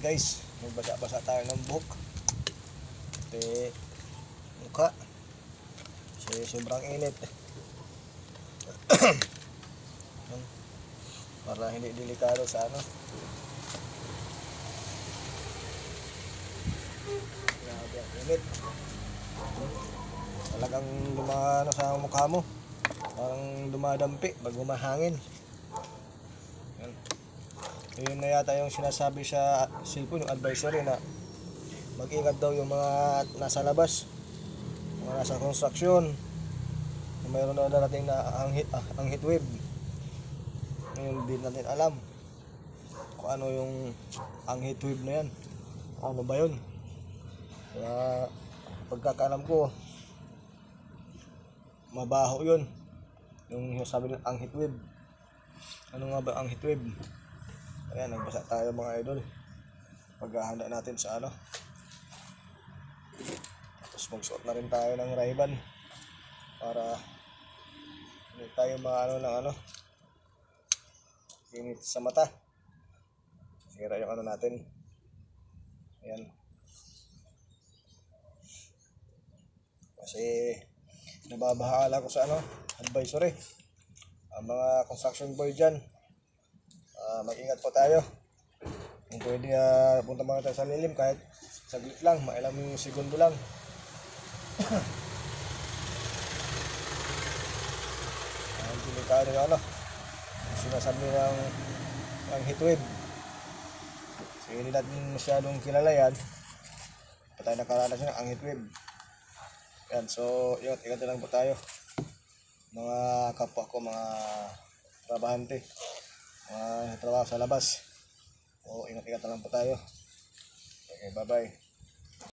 Guys, magbasa-basa tayo ng buhok. Pati mukha. Kasi sobrang init. Para hindi delikado sa ano. Grabe ang init. Talagang lumano sa mukha mo. Parang dumadampi pag humahangin. Yan. Yun na yata yung sinasabi sa cellphone, yung advisory na mag-ingat daw yung mga nasa labas, mga nasa construction, kung mayroon na darating na ang heat wave. Ngayon din natin alam kung ano yung ang heat wave na yan, ano ba yun. Kaya pagkakaalam ko, mabaho yun yung sabi ng ang heat wave. Ano nga ba ang heat wave? Ayan, nagbasa tayo mga idol. Paghahanda natin sa ano. Tapos magsuot na rin tayo ng Ray-Ban para hindi tayo maano ng ano, init sa mata. Sira yung ano natin. Ayan. Kasi nababahala ko sa ano, advisory. Ang mga construction boy dyan, mag-ingat po tayo. Kung pwede, punta mga tayo sa lilim kahit saglit lang, mailang segundo lang. Ang delikado yung ano, sinasabi ng heatwave. So hindi natin masyadong kilala yan. Patay nakaranas yun ang heatwave. Yan, so ingat lang po tayo. Mga kapwa ko, mga trabahante, mga trabaho sa labas. O ingat na lang po tayo. Okay, bye bye.